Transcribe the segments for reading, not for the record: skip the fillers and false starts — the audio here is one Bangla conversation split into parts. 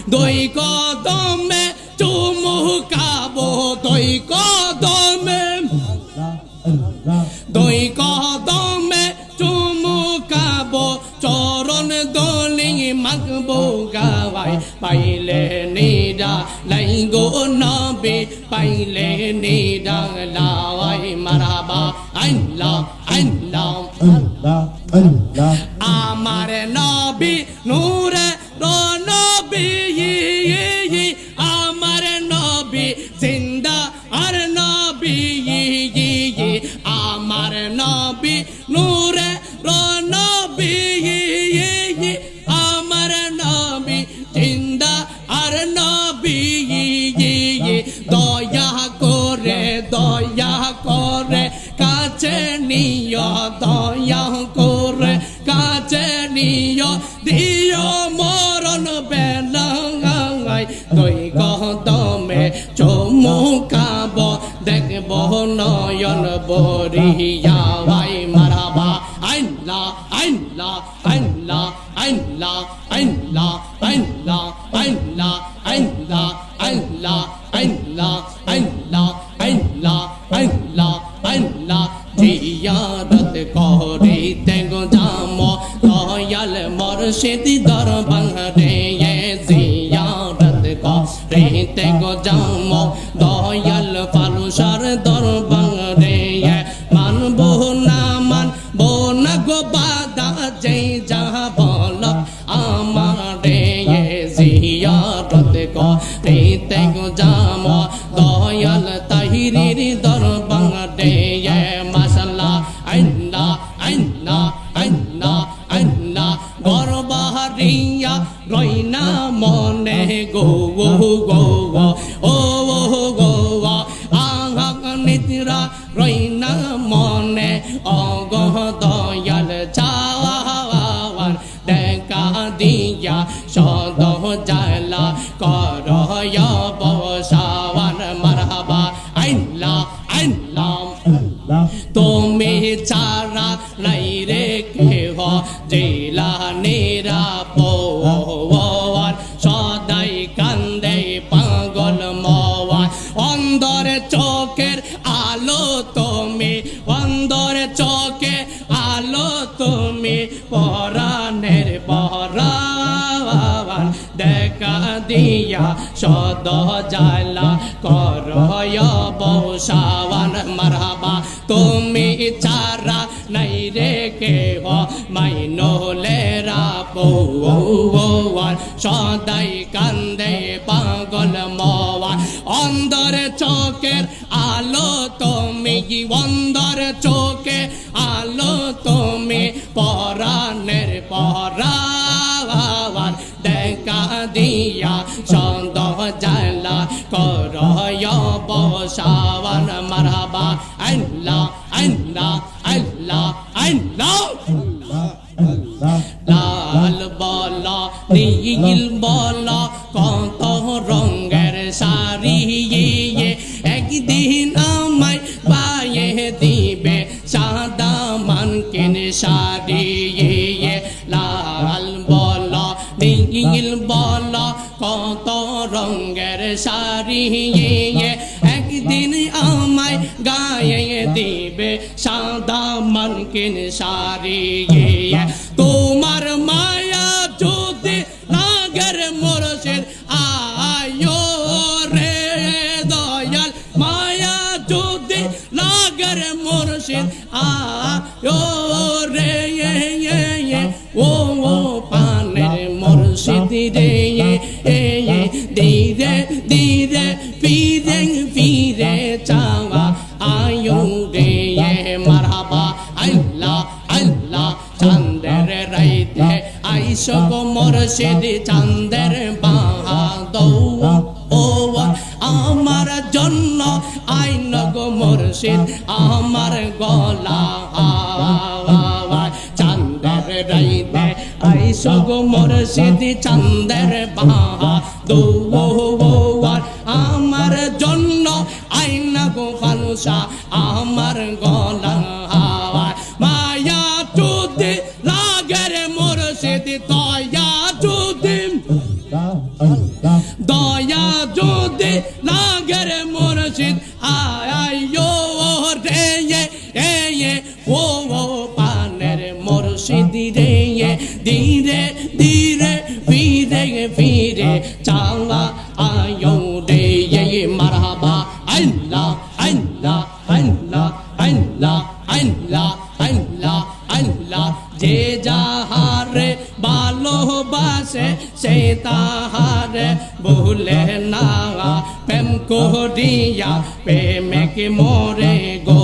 দুই কদমে চুমুকাবো দুই কদমে দুই কদমে চুমুকাবো চরণ দলি মাগবো গাওয়াই পাইলে নিরা লাই গো নবী পাইলে নিরা লাওয়াই মারহাবা আল্লাহ আল্লাহ আমার নবী নূরে নবী আমার নবী জিন্দা আর নবী আমার নবী নূরে নবী আমার নবী জিন্দা আর নবী দয়া করে কাছে নিয় দয়া করে কাছে নিয় দিও মরণ বেলায় দুই কদমে চুমুকাব দেখব নয়ন বরিয়া ভাই মারহাবা আল্লাহ আল্লাহ আল্লাহ আল্লাহ আল্লাহ আল্লাহ আল্লাহ আল্লাহ আল্লাহ আল্লাহ আল্লাহ আল্লাহ আল্লাহ আল্লাহ জিয়ারত করিতে গো যাম দয়াল মুর্শিদ দরবারে জিয়ারত করিতে গো যাম দয়াল ফালুসার দরবারে মানব না গো বাদা যে যাহা বল আমারে জিয়ারত করিতে গো যাম দয়াল তাহিরির দরবারে মাশাআল্লাহ আল্লাহ আল্লাহ আল্লাহ আল্লাহ গরবাহারিয়া রইনা মনে গো গো ও গো আহাক নিদ্রা রইনা মনে অগহ দয়াল চাওয়ার দেখা দিয়া সদ জালা করয় বসাওয়ার মারহাবা আল্লাহ আল্লাহ তুমি চারা নাই রে কেহ জিলানীরা পওয়ার সদাই কান্দে পাগল মওয়ার অন্ধর চোখের আলো তুমি অন্ধর চোখে আলো তুমি পরাণের পরাণ দেখা দিয়া সদ জালা করয় বসাওয়ান মারহাবা তুমি চারা নাই রে কেহ মাইনলেরা পওয়ার সদাই কান্দে পাগল মওয়ার অন্ধর চোখের আলো তুমি অন্ধর চোখে আলো তুমি পরাণের পরাণ দেখা দিয়া সদ জালা করয় বসাওয়ান মারহাবা আল্লাহ আল্লাহ আল্লাহ আল্লাহ লাল বলা নীল বলা কত রঙের শাড়ি একদিন আমায় পায়ে দিবে সাদা মানকিন শাড়ি লাল বলা নীল বলা কত রঙের শাড়ি একদিন আমায় গায়ে দিবে সাদা মানকিন শাড়ি তোমার মায়া যদি লাগের মুর্শিদ আয়ো রে দয়াল মায়া যদি লাগের মুর্শিদ আয়ো রে ও পানের মুর্শিদ রে ধীরে ধীরে ফিরে ফিরে চাওয়া আয়ো রে মারহাবা আল্লাহ আল্লাহ চাঁদের রাইতে আইসো গো মুর্শিদ চাঁদের বাহাদুর ও আমার জন্য আইন গো মুর্শিদ আমার গলা চাঁদের রাইতে আইসো গো মুর্শিদ চাঁদের বাহাদুর আমার জন্য আইন গো ফানুসা আমার গলা মায়া যদি লাগের মুর্শিদ দয়া যদি দয়া যদি লাগের মুর্শিদ আয়ো রে ও পানের মুর্শিদ রে ধীরে ধীরে ফিরে ফিরে চালা আয়ো রে মারহাবা আল্লাহ আল্লাহ আল্লাহ আল্লাহ আল্লাহ আল্লাহ আল্লাহ যে যাহারে ভালোবাসে সে তাহারে ভুলে না প্রেম করিয়া প্রেমে মরে গো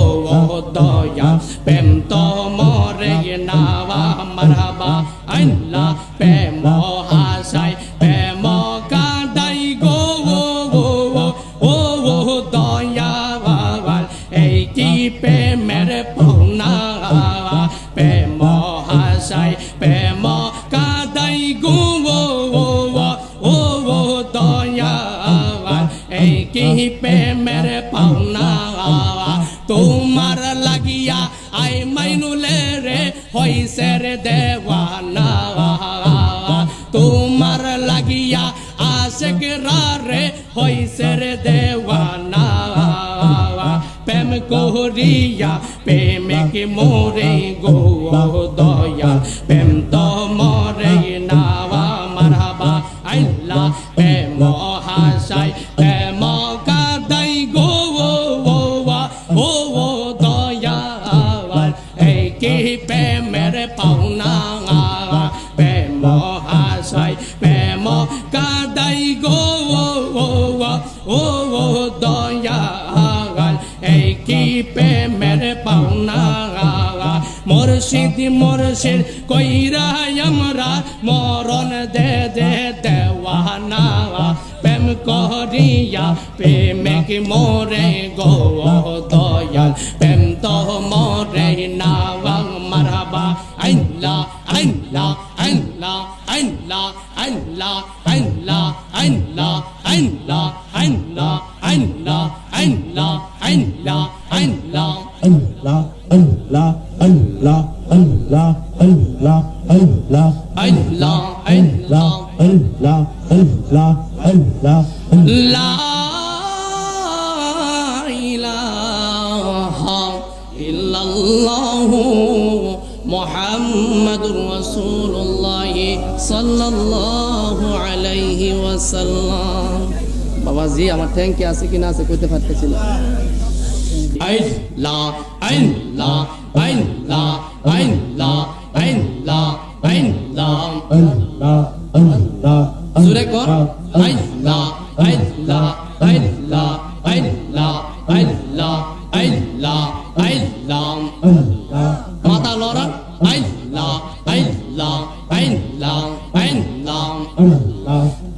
দয়া প্রেম তো মরে না মারহাবা আল্লাহ প্রেম হাসায় প্রেম কাঁদাই গো ও দয়া এই কি প্রেমের পাওনা প্রেম হাসায় প্রেম কাঁদাই গো ও দয়া এই কি প্রেমের পাওনা তোমার লাগিয়া আই মাইনুলে রে হইছে রে দেওয়ানা তোমার লাগিয়া আশিক রে হইছে রে দেওয়ানা প্রেম করিয়া প্রেমে মোরে গো দয়া প্রেম তো মরে না মারহাবা আল্লাহ প্রেম হাসায় প্রেম কাঁদাই গো ও দয়া এই কি প্রেমের পাওনা প্রেম হাসায় প্রেম কাঁদাই গো ও দয়া এই কি প্রেমের পাওনা মুর্শিদ মুর্শিদ কইরা আমরা মরণ দে দেওয়ানা প্রেম করিয়া প্রেমে মোরে গো দয়াল প্রেম তো মোরে না মারহাবা আল্লাহ আল্লাহ আল্লাহ আল্লাহ আল্লাহ আল্লাহ আল্লাহ আল্লাহ আল্লাহ আল্লাহ আল্লাহ আল্লাহ আল্লাহ Allah, Allah, Allah, Allah, Allah, Allah, আল্লাহ আল্লাহ Allah, Allah, Allah, লা ইলাহা ইল্লাল্লাহু মুহাম্মাদুর রাসূলুল্লাহ সাল্লাল্লাহু আলাইহি ওয়াসাল্লাম বাবাজি আমার থ্যাঙ্ক ইউ আছে কিনা আছে কইতে পারতেছি না আল্লাহ আল্লাহ আল্লাহ আল্লাহ আল্লাহ আল্লাহ Allah, Allah, জোরে কর আল্লাহ আল্লাহ আল্লাহ আল্লাহ আল্লাহ আল্লাহ আল্লাহ মাথা লড়া আল্লাহ আল্লাহ আল্লাহ আল্লাহ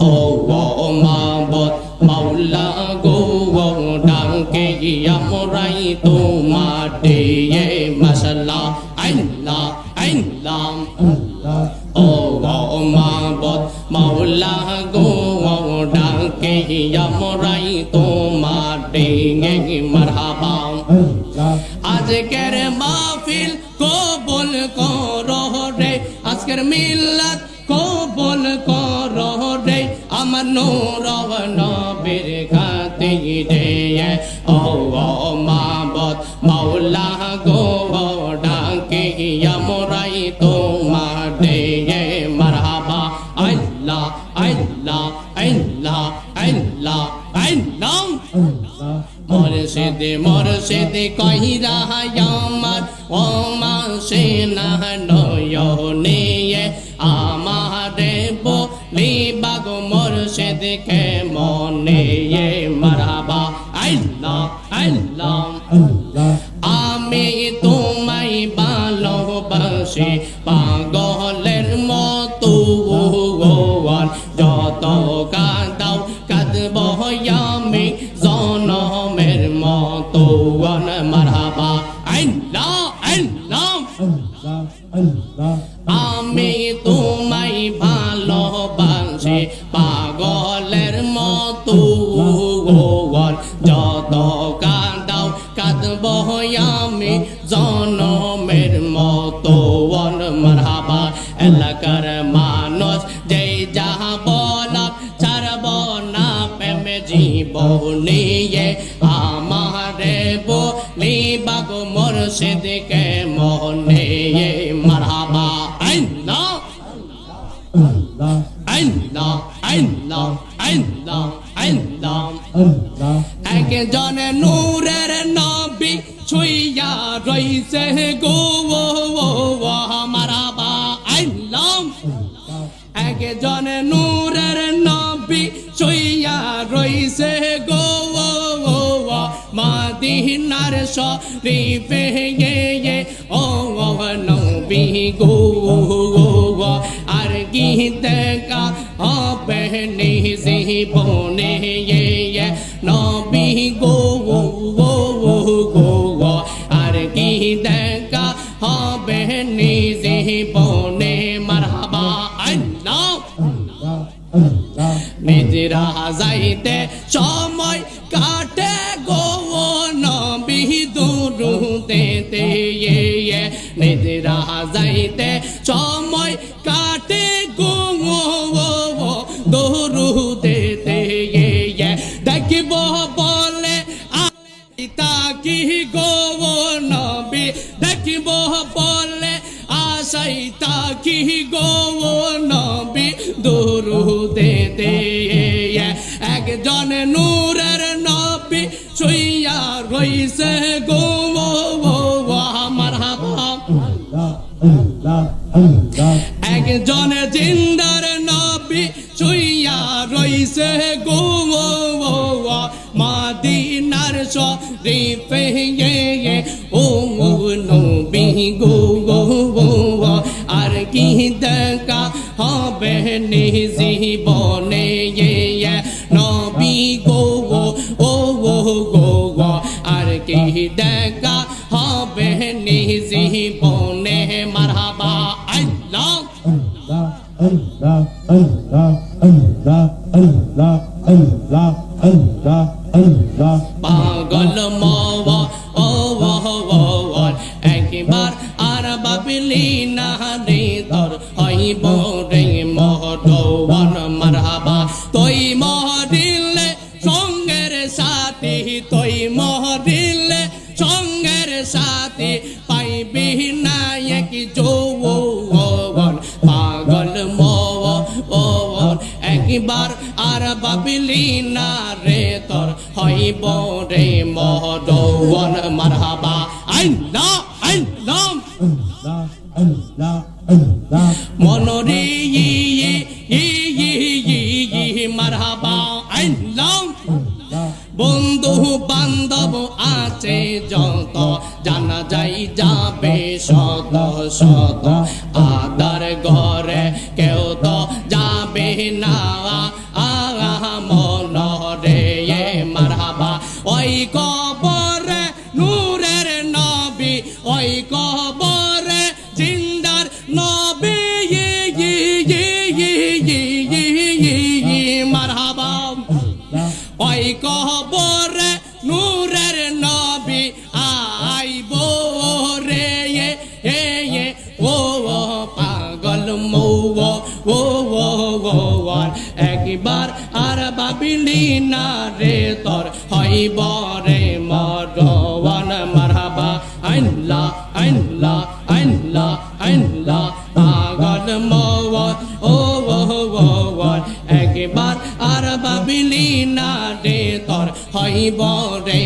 ও মাবুদ মাওলা গো ডাকে আমরাই তোমার দিয়ে মাশাআল্লাহ আল্লাহ আল্লাহ ও মাবুদ মাওলা গো ডাকে আমরাই তোমার দিয়ে মারহাবা আজকের মাহফিল কবুল করো রে আজকের মিলাদ কবুল করো রে আমার নূর নবীর খাতিরে ও মাবুদ মাওলা গো ডাকে আমরাই তোমার দিয়ে মারহাবা আল্লাহ আল্লাহ আল্লাহ আল্লাহ আল্লাহ মুর্শিদ মুর্শিদ কহিরা আমার ও মাসে না নয়নে আমারে বলি বাগ মুর্শিদ কে মনে মারহাবা আল্লাহ আল্লাহ আমি তোমায় ভালোবাসি পাগলের মতো যত কাঁদাও কাঁদব আমি জনমের মতো মারহাবা আল্লাহ আল্লাহ আমি তোমায় ভালোবাসি পাগলের মতো যত কাঁদাও কাঁদব আমি জনমের মতো মারহাবা এলাকার মানুষ যেই যাহা বলা ছাড়ব জীবনে আমারে বলি বাগো মুর্শিদকে মনে মারহাবা আল্লাহ Allah, আল্লাহ আল্লাহ আল্লাহ আল্লাহ Allah, একজন নূরের নবী ছুঁইয়া রইছে গো মারহাবা আল্লাহ একজন নূরের নবী ছুঁইয়া রইছে গো মদিনার শরীফে ও নবী গো আর কি দেখা হবে জীবনে নবী গো আর কি দেখা হবে জীবনে মারহাবা আল্লাহ Allah, নিজরা যাইতে সময় কাটে গো নবী দুরুদেতে নিজরা যাইতে সময় কাটে গো দুরুদেতে দেখিব বলে তাকি গো নবী দেখিব বলে আশাই তাকি গো নবী দুরুদেতে একজন নূরের নবী ছুঁইয়া রইছে গো মারহাবা Allah, Allah, একজন জিন্দার নবী ছুঁইয়া রইছে গো মদিনার শরীফে ও নবী গো আর কি দেখা হবে জীবনে নবী গো আর কি দেখা হবে জীবনে মারহাবা আল্লাহ Allah, Allah, Allah, Allah, Allah, Allah, Allah, পাগল মওয়া ও একবার আর বাবলি না রে তোর হইব রে মহরওয়ান মারহাবা তুই মহরিলে সঙ্গের সাথী তুই মহরিলে সঙ্গের সাথী পাইবি না এক যৌবন পাগল মওয়া একবার আর বাবলি না রে তোর হইব রে মহরওয়ান মারহাবা আল্লাহ আল্লাহ Allah, Allah, Allah, মনরে মারহাবা আল্লাহ বন্ধু বান্ধব আছে যত জানা যাই যাবে শত শত আদার ঘরে কেউ তো যাবে না মনরে মারহাবা ওই কবরে নূরের নবী ওই কবরে জিন্দার নবী মারহাবা ওই কবরে নূরের নবী আইব রে ও পাগল মৌ একবার আর বাবিলি না রে তোর হইব রে মরওয়ান মারহাবা আল্লাহ আল্লাহ আল্লাহ আল্লাহ পাগল মৌ একবার আর বাবিলি না রে তোর হইব রে